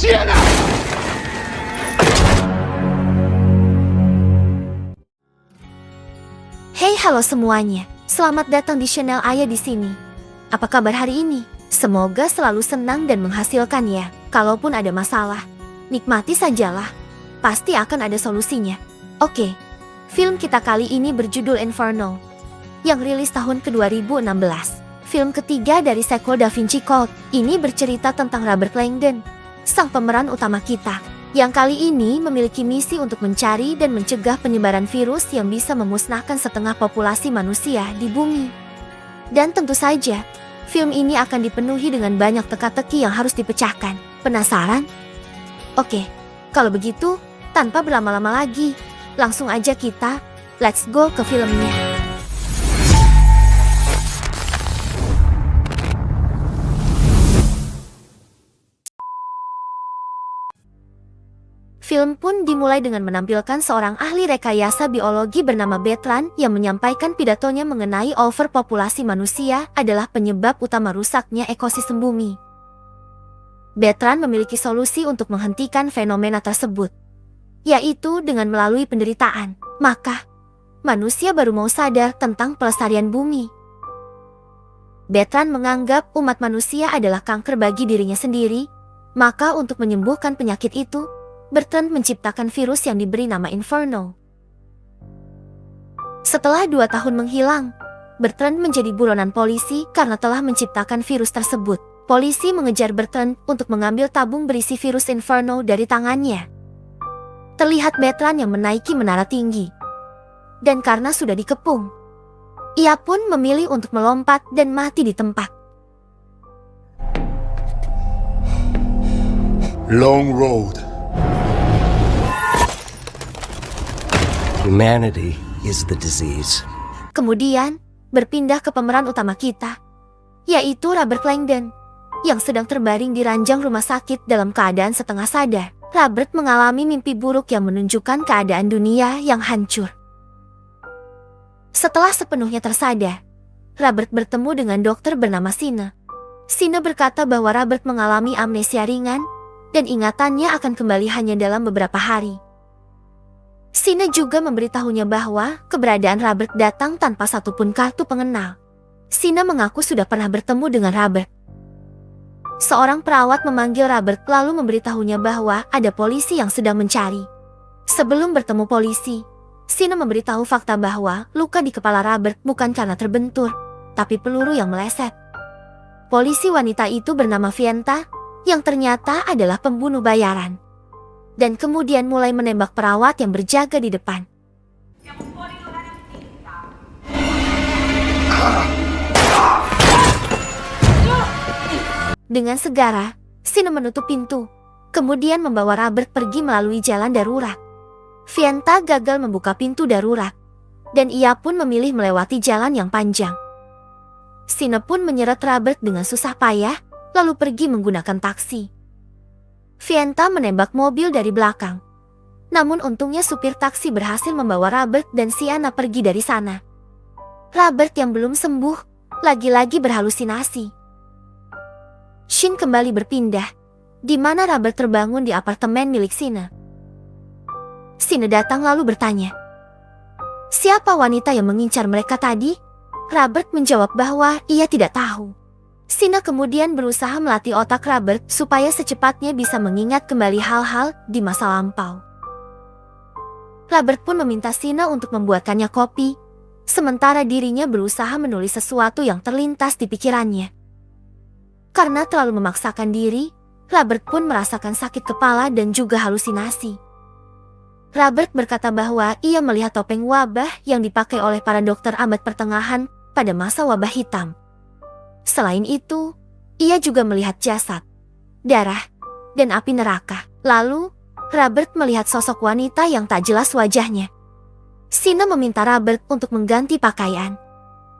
Sienna! Hey, halo semuanya. Selamat datang di channel Ayah di sini. Apa kabar hari ini? Semoga selalu senang dan menghasilkan ya. Kalaupun ada masalah, nikmati sajalah. Pasti akan ada solusinya. Oke, film kita kali ini berjudul Inferno, yang rilis tahun ke-2016. Film ketiga dari sequel Da Vinci Code. Ini bercerita tentang Robert Langdon, sang pemeran utama kita, yang kali ini memiliki misi untuk mencari dan mencegah penyebaran virus yang bisa memusnahkan setengah populasi manusia di bumi. Dan tentu saja, film ini akan dipenuhi dengan banyak teka-teki yang harus dipecahkan. Penasaran? Oke, kalau begitu, tanpa berlama-lama lagi, langsung aja kita, let's go ke filmnya. Film pun dimulai dengan menampilkan seorang ahli rekayasa biologi bernama Bertrand yang menyampaikan pidatonya mengenai overpopulasi manusia adalah penyebab utama rusaknya ekosistem bumi. Bertrand memiliki solusi untuk menghentikan fenomena tersebut, yaitu dengan melalui penderitaan. Maka, manusia baru mau sadar tentang pelestarian bumi. Bertrand menganggap umat manusia adalah kanker bagi dirinya sendiri, maka untuk menyembuhkan penyakit itu, Bertrand menciptakan virus yang diberi nama Inferno. Setelah 2 tahun menghilang, Bertrand menjadi buronan polisi karena telah menciptakan virus tersebut. Polisi mengejar Bertrand untuk mengambil tabung berisi virus Inferno dari tangannya. Terlihat Bertrand yang menaiki menara tinggi. Dan karena sudah dikepung, ia pun memilih untuk melompat dan mati di tempat. Long road. Humanity is the disease. Kemudian, berpindah ke pemeran utama kita, yaitu Robert Langdon, yang sedang terbaring di ranjang rumah sakit dalam keadaan setengah sadar. Robert mengalami mimpi buruk yang menunjukkan keadaan dunia yang hancur. Setelah sepenuhnya tersadar, Robert bertemu dengan dokter bernama Sina. Sina berkata bahwa Robert mengalami amnesia ringan, dan ingatannya akan kembali hanya dalam beberapa hari. Sina juga memberitahunya bahwa keberadaan Robert datang tanpa satupun kartu pengenal. Sina mengaku sudah pernah bertemu dengan Robert. Seorang perawat memanggil Robert lalu memberitahunya bahwa ada polisi yang sedang mencari. Sebelum bertemu polisi, Sina memberitahu fakta bahwa luka di kepala Robert bukan karena terbentur, tapi peluru yang meleset. Polisi wanita itu bernama Fienta, yang ternyata adalah pembunuh bayaran. Dan kemudian mulai menembak perawat yang berjaga di depan. Dengan segera, Sina menutup pintu, kemudian membawa Robert pergi melalui jalan darurat. Fienta gagal membuka pintu darurat, dan ia pun memilih melewati jalan yang panjang. Sina pun menyeret Robert dengan susah payah, lalu pergi menggunakan taksi. Fienta menembak mobil dari belakang. Namun untungnya supir taksi berhasil membawa Robert dan Sienna pergi dari sana. Robert yang belum sembuh, lagi-lagi berhalusinasi. Shin kembali berpindah, di mana Robert terbangun di apartemen milik Sina. Sina datang lalu bertanya, "Siapa wanita yang mengincar mereka tadi?" Robert menjawab bahwa ia tidak tahu. Sina kemudian berusaha melatih otak Robert supaya secepatnya bisa mengingat kembali hal-hal di masa lampau. Robert pun meminta Sina untuk membuatkannya kopi, sementara dirinya berusaha menulis sesuatu yang terlintas di pikirannya. Karena terlalu memaksakan diri, Robert pun merasakan sakit kepala dan juga halusinasi. Robert berkata bahwa ia melihat topeng wabah yang dipakai oleh para dokter abad pertengahan pada masa wabah hitam. Selain itu, ia juga melihat jasad, darah, dan api neraka. Lalu, Robert melihat sosok wanita yang tak jelas wajahnya. Sina meminta Robert untuk mengganti pakaian.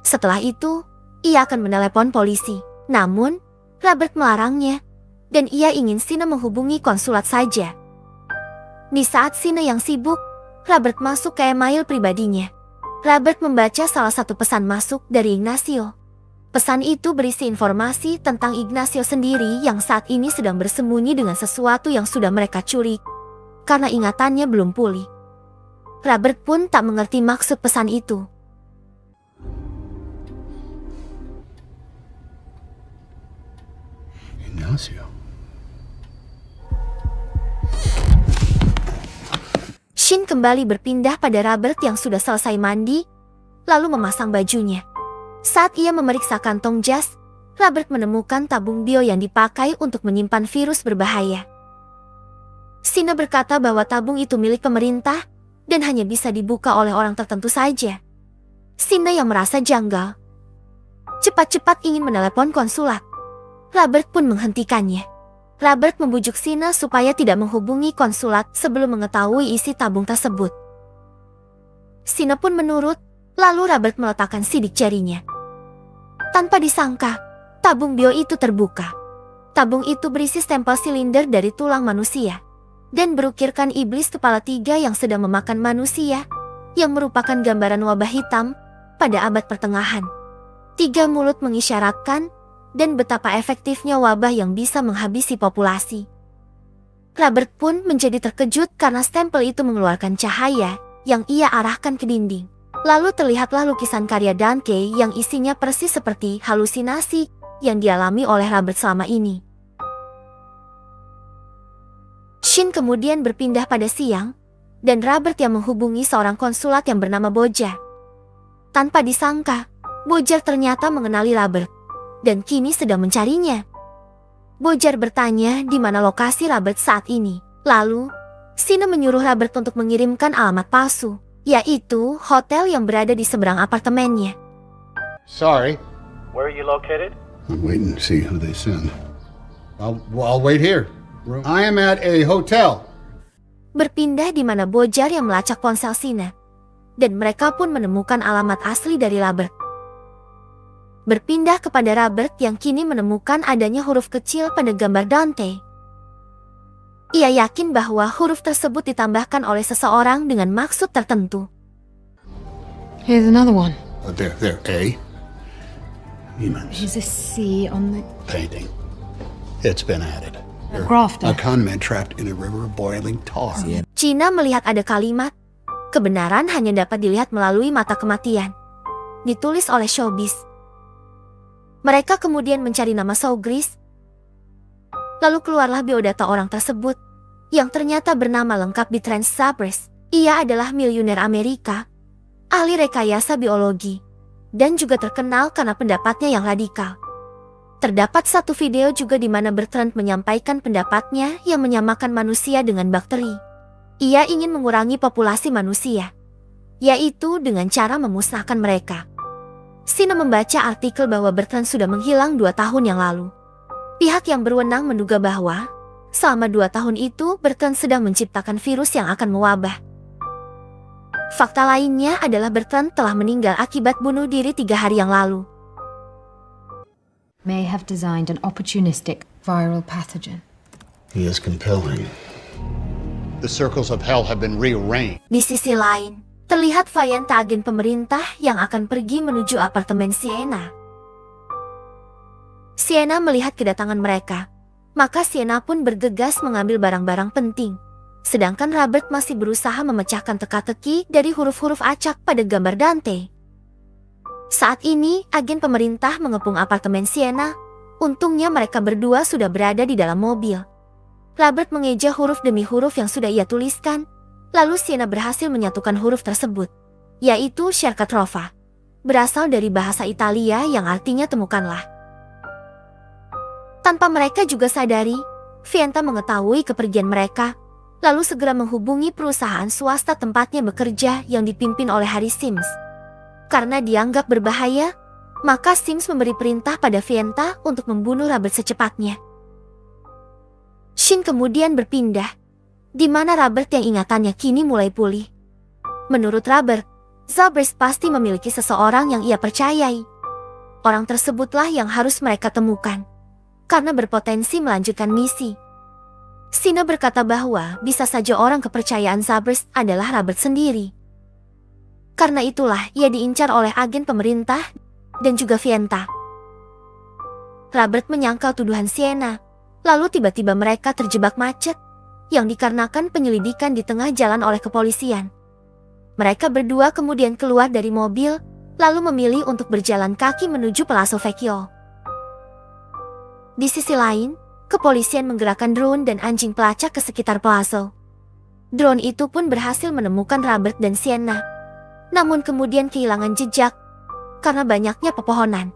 Setelah itu, ia akan menelepon polisi. Namun, Robert melarangnya, dan ia ingin Sina menghubungi konsulat saja. Di saat Sina yang sibuk, Robert masuk ke email pribadinya. Robert membaca salah satu pesan masuk dari Ignacio. Pesan itu berisi informasi tentang Ignacio sendiri yang saat ini sedang bersembunyi dengan sesuatu yang sudah mereka curi karena ingatannya belum pulih. Robert pun tak mengerti maksud pesan itu. Ignacio. Shin kembali berpindah pada Robert yang sudah selesai mandi, lalu memasang bajunya. Saat ia memeriksa kantong jas, Robert menemukan tabung bio yang dipakai untuk menyimpan virus berbahaya. Sina berkata bahwa tabung itu milik pemerintah dan hanya bisa dibuka oleh orang tertentu saja. Sina yang merasa janggal, cepat-cepat ingin menelepon konsulat. Robert pun menghentikannya. Robert membujuk Sina supaya tidak menghubungi konsulat sebelum mengetahui isi tabung tersebut. Sina pun menurut, lalu Robert meletakkan sidik jarinya. Tanpa disangka, tabung bio itu terbuka. Tabung itu berisi stempel silinder dari tulang manusia dan berukirkan iblis kepala 3 yang sedang memakan manusia, yang merupakan gambaran wabah hitam pada abad pertengahan. 3 mulut mengisyaratkan dan betapa efektifnya wabah yang bisa menghabisi populasi. Robert pun menjadi terkejut karena stempel itu mengeluarkan cahaya yang ia arahkan ke dinding. Lalu terlihatlah lukisan karya Dante yang isinya persis seperti halusinasi yang dialami oleh Robert selama ini. Shin kemudian berpindah pada siang, dan Robert yang menghubungi seorang konsulat yang bernama Boja. Tanpa disangka, Bojar ternyata mengenali Robert, dan kini sedang mencarinya. Bojar bertanya di mana lokasi Robert saat ini. Lalu, Sina menyuruh Robert untuk mengirimkan alamat palsu, yaitu hotel yang berada di seberang apartemennya. Sorry. Where are you located? I'm waiting to see who they send. I'll wait here. I am at a hotel. Berpindah di mana Bojar yang melacak ponsel Sina, dan mereka pun menemukan alamat asli dari Robert. Berpindah kepada Robert yang kini menemukan adanya huruf kecil pada gambar Dante. Ia yakin bahwa huruf tersebut ditambahkan oleh seseorang dengan maksud tertentu. Here's another one. There, A. Here's a C on the Painting. It's been added. grafter. A conman trapped in a river of boiling tar. Cina melihat ada kalimat, kebenaran hanya dapat dilihat melalui mata kematian. Ditulis oleh Showbiz. Mereka kemudian mencari nama Sowgris. Lalu keluarlah biodata orang tersebut, yang ternyata bernama lengkap Bertrand Zabers. Ia adalah miliuner Amerika, ahli rekayasa biologi, dan juga terkenal karena pendapatnya yang radikal. Terdapat satu video juga di mana Bertrand menyampaikan pendapatnya yang menyamakan manusia dengan bakteri. Ia ingin mengurangi populasi manusia, yaitu dengan cara memusnahkan mereka. Sina membaca artikel bahwa Bertrand sudah menghilang 2 tahun yang lalu. Pihak yang berwenang menduga bahwa selama 2 tahun itu Bertrand sedang menciptakan virus yang akan mewabah. Fakta lainnya adalah Bertrand telah meninggal akibat bunuh diri 3 hari yang lalu. May have designed an opportunistic viral pathogen. He is compelling. The circles of hell have been rearranged. Di sisi lain, terlihat Fienta agen pemerintah yang akan pergi menuju apartemen Sienna. Sienna melihat kedatangan mereka, maka Sienna pun bergegas mengambil barang-barang penting. Sedangkan Robert masih berusaha memecahkan teka-teki dari huruf-huruf acak pada gambar Dante. Saat ini, agen pemerintah mengepung apartemen Sienna. Untungnya mereka berdua sudah berada di dalam mobil. Robert mengeja huruf demi huruf yang sudah ia tuliskan. Lalu Sienna berhasil menyatukan huruf tersebut, yaitu Cerca Trova, berasal dari bahasa Italia yang artinya temukanlah. Tanpa mereka juga sadari, Fienta mengetahui kepergian mereka, lalu segera menghubungi perusahaan swasta tempatnya bekerja yang dipimpin oleh Harry Sims. Karena dianggap berbahaya, maka Sims memberi perintah pada Fienta untuk membunuh Robert secepatnya. Shin kemudian berpindah, di mana Robert yang ingatannya kini mulai pulih. Menurut Robert, Zabers pasti memiliki seseorang yang ia percayai. Orang tersebutlah yang harus mereka temukan, karena berpotensi melanjutkan misi. Sina berkata bahwa bisa saja orang kepercayaan Zabers adalah Robert sendiri. Karena itulah ia diincar oleh agen pemerintah dan juga Fienta. Robert menyangkal tuduhan Sienna. Lalu tiba-tiba mereka terjebak macet yang dikarenakan penyelidikan di tengah jalan oleh kepolisian. Mereka berdua kemudian keluar dari mobil, lalu memilih untuk berjalan kaki menuju Palazzo Vecchio. Di sisi lain, kepolisian menggerakkan drone dan anjing pelacak ke sekitar Palazzo. Drone itu pun berhasil menemukan Robert dan Sienna, namun kemudian kehilangan jejak karena banyaknya pepohonan.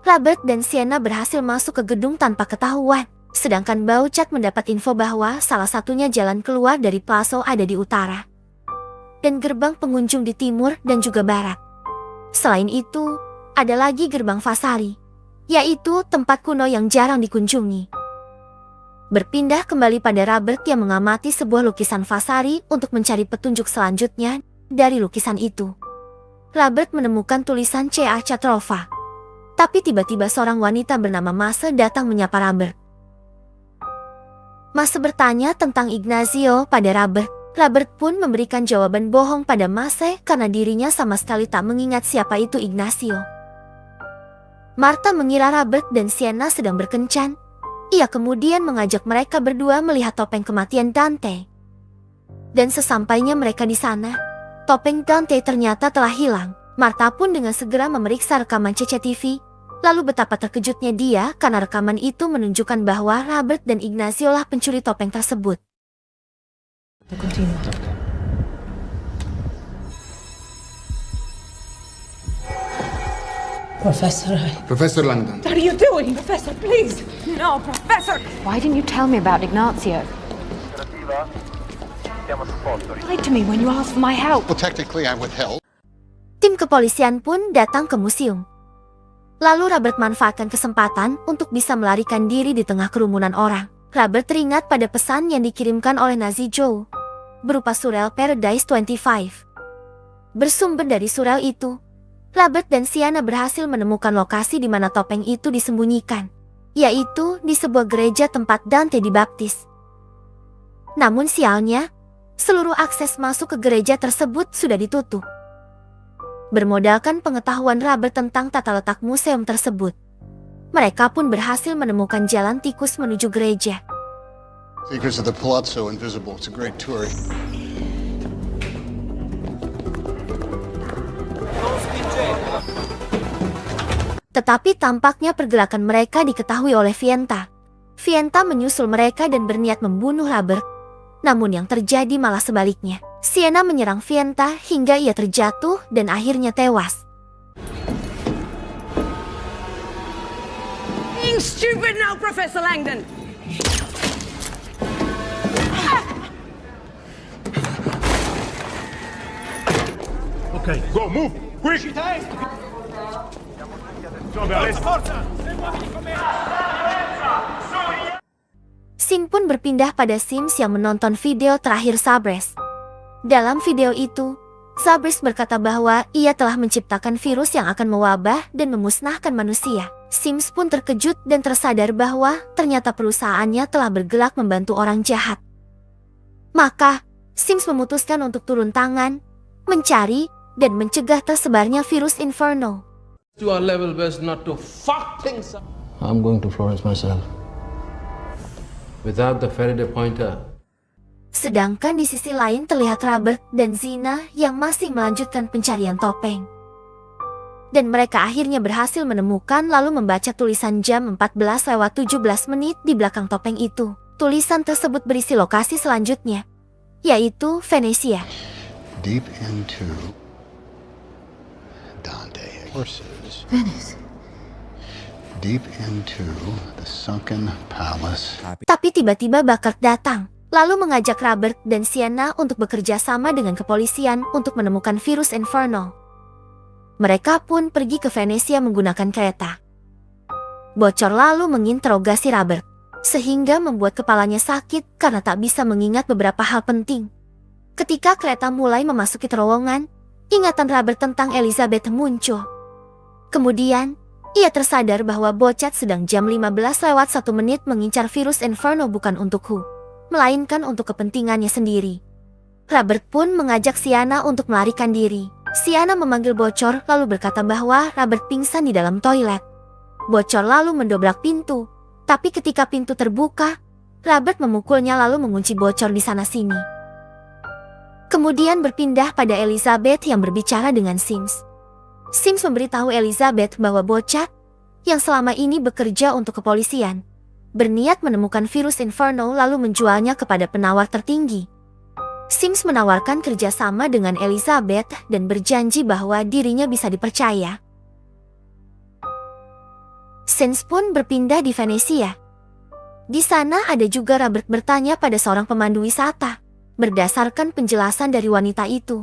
Robert dan Sienna berhasil masuk ke gedung tanpa ketahuan, sedangkan Bouchard mendapat info bahwa salah satunya jalan keluar dari Palazzo ada di utara, dan gerbang pengunjung di timur dan juga barat. Selain itu, ada lagi gerbang Vasari, yaitu tempat kuno yang jarang dikunjungi. Berpindah kembali pada Robert yang mengamati sebuah lukisan Vasari untuk mencari petunjuk selanjutnya dari lukisan itu. Robert menemukan tulisan C.A. Catrova. Tapi tiba-tiba seorang wanita bernama Mase datang menyapa Robert. Mase bertanya tentang Ignazio pada Robert. Robert pun memberikan jawaban bohong pada Mase karena dirinya sama sekali tak mengingat siapa itu Ignazio. Martha mengira Robert dan Sienna sedang berkencan. Ia kemudian mengajak mereka berdua melihat topeng kematian Dante. Dan sesampainya mereka di sana, topeng Dante ternyata telah hilang. Martha pun dengan segera memeriksa rekaman CCTV. Lalu betapa terkejutnya dia karena rekaman itu menunjukkan bahwa Robert dan Ignazio lah pencuri topeng tersebut. Professor Langdon. What are you doing, Professor? Please. No, Professor. Why didn't you tell me about Ignazio? Lied to me when you asked for my help. Well, technically I withheld. Tim kepolisian pun datang ke museum. Lalu Robert manfaatkan kesempatan untuk bisa melarikan diri di tengah kerumunan orang. Robert teringat pada pesan yang dikirimkan oleh Nazi Joe berupa surel Paradise 25. Bersumber dari surel itu, Robert dan Sienna berhasil menemukan lokasi di mana topeng itu disembunyikan, yaitu di sebuah gereja tempat Dante dibaptis. Namun sialnya, seluruh akses masuk ke gereja tersebut sudah ditutup. Bermodalkan pengetahuan Robert tentang tata letak museum tersebut, mereka pun berhasil menemukan jalan tikus menuju gereja. Secrets of the Palazzo Invisible. It's a great tour. Tetapi tampaknya pergerakan mereka diketahui oleh Fienta. Fienta menyusul mereka dan berniat membunuh Robert. Namun yang terjadi malah sebaliknya. Sienna menyerang Fienta hingga ia terjatuh dan akhirnya tewas. Being stupid now, Professor Langdon. Okay, go, move, quick! Scene pun berpindah pada Sims yang menonton video terakhir Sabres. Dalam video itu, Sabres berkata bahwa ia telah menciptakan virus yang akan mewabah dan memusnahkan manusia. Sims pun terkejut dan tersadar bahwa ternyata perusahaannya telah bergerak membantu orang jahat. Maka, Sims memutuskan untuk turun tangan, mencari, dan mencegah tersebarnya virus Inferno. To our level best not to fuck things up. I'm going to Florence myself. Without the Faraday pointer. Sedangkan di sisi lain terlihat Robert dan Zina yang masih melanjutkan pencarian topeng. Dan mereka akhirnya berhasil menemukan lalu membaca tulisan jam 14:17 di belakang topeng itu. Tulisan tersebut berisi lokasi selanjutnya, yaitu Venesia. Deep into Dante horses. Venice. Deep into the sunken palace. Tapi tiba-tiba Bakert datang, lalu mengajak Robert dan Sienna untuk bekerja sama dengan kepolisian untuk menemukan virus Inferno. Mereka pun pergi ke Venesia menggunakan kereta. Bocor lalu menginterogasi Robert, sehingga membuat kepalanya sakit karena tak bisa mengingat beberapa hal penting. Ketika kereta mulai memasuki terowongan, ingatan Robert tentang Elizabeth muncul. Kemudian, ia tersadar bahwa Bochat sedang jam 15:01 mengincar virus Inferno bukan untuk Hu, melainkan untuk kepentingannya sendiri. Robert pun mengajak Sienna untuk melarikan diri. Sienna memanggil Bocor lalu berkata bahwa Robert pingsan di dalam toilet. Bocor lalu mendobrak pintu. Tapi ketika pintu terbuka, Robert memukulnya lalu mengunci bocor di sana-sini. Kemudian berpindah pada Elizabeth yang berbicara dengan Sims. Sims memberitahu Elizabeth bahwa bocah yang selama ini bekerja untuk kepolisian berniat menemukan virus Inferno lalu menjualnya kepada penawar tertinggi. Sims menawarkan kerjasama dengan Elizabeth dan berjanji bahwa dirinya bisa dipercaya. Sims pun berpindah di Venesia. Di sana ada juga Robert bertanya pada seorang pemandu wisata. Berdasarkan penjelasan dari wanita itu,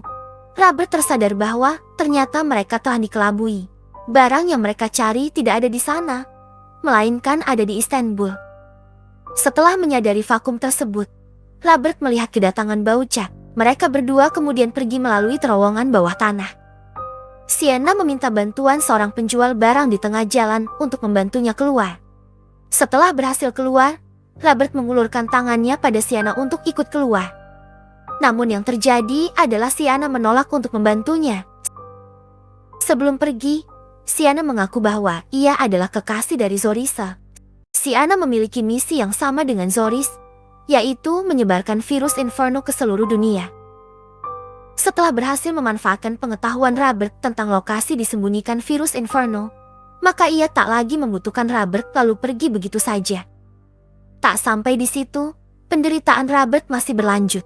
Robert tersadar bahwa ternyata mereka telah dikelabui. Barang yang mereka cari tidak ada di sana, melainkan ada di Istanbul. Setelah menyadari vakum tersebut, Robert melihat kedatangan Baucat. Mereka berdua kemudian pergi melalui terowongan bawah tanah. Sienna meminta bantuan seorang penjual barang di tengah jalan untuk membantunya keluar. Setelah berhasil keluar, Robert mengulurkan tangannya pada Sienna untuk ikut keluar. Namun yang terjadi adalah Sienna menolak untuk membantunya. Sebelum pergi, Sienna mengaku bahwa ia adalah kekasih dari Zorisa. Sienna memiliki misi yang sama dengan Zoris, yaitu menyebarkan virus Inferno ke seluruh dunia. Setelah berhasil memanfaatkan pengetahuan Robert tentang lokasi disembunyikan virus Inferno, maka ia tak lagi membutuhkan Robert lalu pergi begitu saja. Tak sampai di situ, penderitaan Robert masih berlanjut.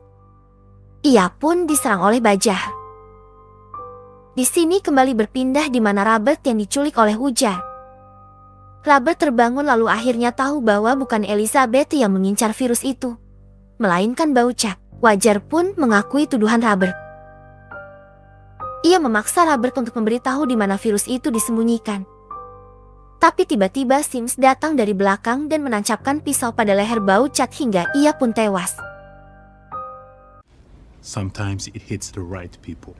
Ia pun diserang oleh Bajah. Di sini kembali berpindah di mana Robert yang diculik oleh Ujar. Robert terbangun lalu akhirnya tahu bahwa bukan Elizabeth yang mengincar virus itu, melainkan Baucat. Wajar pun mengakui tuduhan Robert. Ia memaksa Robert untuk memberitahu di mana virus itu disembunyikan. Tapi tiba-tiba Sims datang dari belakang dan menancapkan pisau pada leher Baucat hingga ia pun tewas. Sometimes it hits the right people.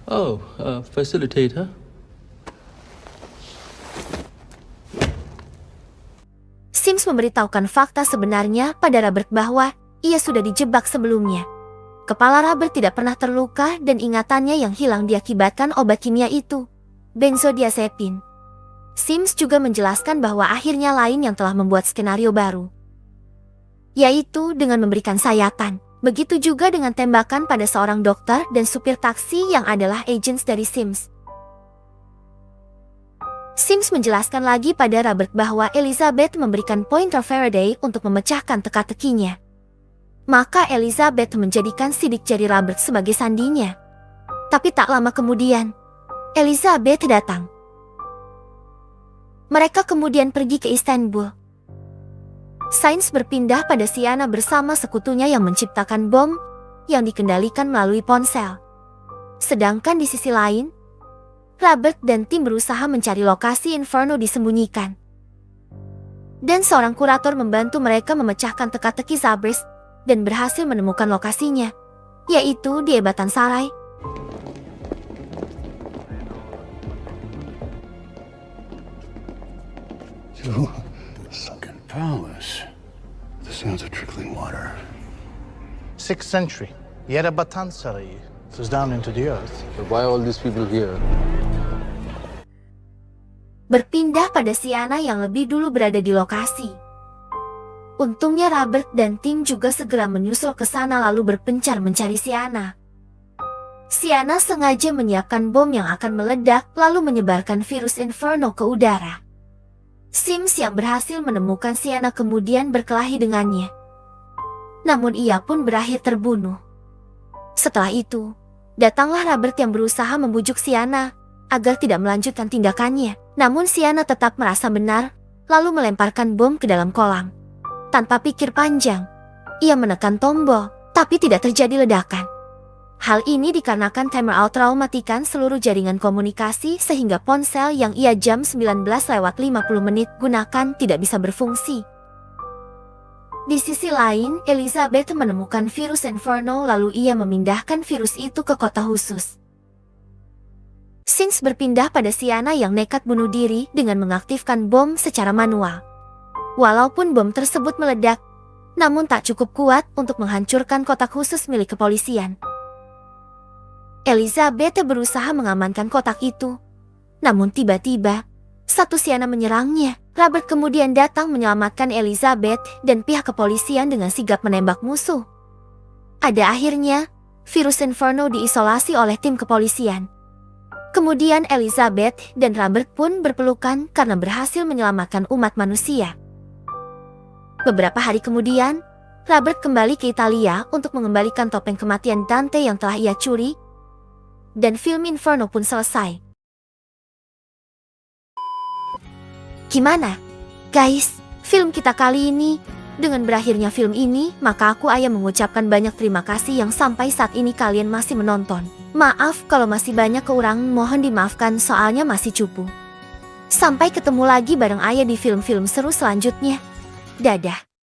Oh, facilitator? Sims memberitahukan fakta sebenarnya pada Robert bahwa ia sudah dijebak sebelumnya. Kepala Robert tidak pernah terluka dan ingatannya yang hilang diakibatkan obat kimia itu, benzodiazepin. Sims juga menjelaskan bahwa akhirnya lain yang telah membuat skenario baru, yaitu dengan memberikan sayatan. Begitu juga dengan tembakan pada seorang dokter dan supir taksi yang adalah agents dari Sims. Sims menjelaskan lagi pada Robert bahwa Elizabeth memberikan pointer Faraday untuk memecahkan teka-tekinya. Maka Elizabeth menjadikan sidik jari Robert sebagai sandinya. Tapi tak lama kemudian, Elizabeth datang. Mereka kemudian pergi ke Istanbul. Sains berpindah pada Sienna bersama sekutunya yang menciptakan bom yang dikendalikan melalui ponsel. Sedangkan di sisi lain, Robert dan tim berusaha mencari lokasi Inferno disembunyikan. Dan seorang kurator membantu mereka memecahkan teka-teki Zabris dan berhasil menemukan lokasinya, yaitu di Ebatan Sarai. Sunken palace. The sounds of trickling water. 6th century. Yerebatan Sarayı. It was down into the earth. So why all these people here? Berpindah pada Sienna yang lebih dulu berada di lokasi. Untungnya Robert dan tim juga segera menyusul ke sana lalu berpencar mencari Sienna. Sienna sengaja menyiapkan bom yang akan meledak lalu menyebarkan virus Inferno ke udara. Sims yang berhasil menemukan Sienna kemudian berkelahi dengannya. Namun ia pun berakhir terbunuh. Setelah itu, datanglah Robert yang berusaha membujuk Sienna agar tidak melanjutkan tindakannya. Namun Sienna tetap merasa benar, lalu melemparkan bom ke dalam kolam. Tanpa pikir panjang, ia menekan tombol, tapi tidak terjadi ledakan. Hal ini dikarenakan timer Ultra mematikan seluruh jaringan komunikasi sehingga ponsel yang ia jam 19:50 gunakan tidak bisa berfungsi. Di sisi lain, Elizabeth menemukan virus Inferno lalu ia memindahkan virus itu ke kota khusus. Sims berpindah pada Sienna yang nekat bunuh diri dengan mengaktifkan bom secara manual. Walaupun bom tersebut meledak, namun tak cukup kuat untuk menghancurkan kotak khusus milik kepolisian. Elizabeth berusaha mengamankan kotak itu, Namun tiba-tiba, satu Siana menyerangnya. Robert kemudian datang menyelamatkan Elizabeth dan pihak kepolisian dengan sigap menembak musuh. Pada akhirnya, virus Inferno diisolasi oleh tim kepolisian. Kemudian Elizabeth dan Robert pun berpelukan karena berhasil menyelamatkan umat manusia. Beberapa hari kemudian, Robert kembali ke Italia untuk mengembalikan topeng kematian Dante yang telah ia curi, dan film Inferno pun selesai. Gimana, guys, film kita kali ini? Dengan berakhirnya film ini, maka aku mengucapkan banyak terima kasih yang sampai saat ini kalian masih menonton. Maaf kalau masih banyak kekurangan, mohon dimaafkan soalnya masih cupu. Sampai ketemu lagi bareng Ayah di film-film seru selanjutnya. Dadah.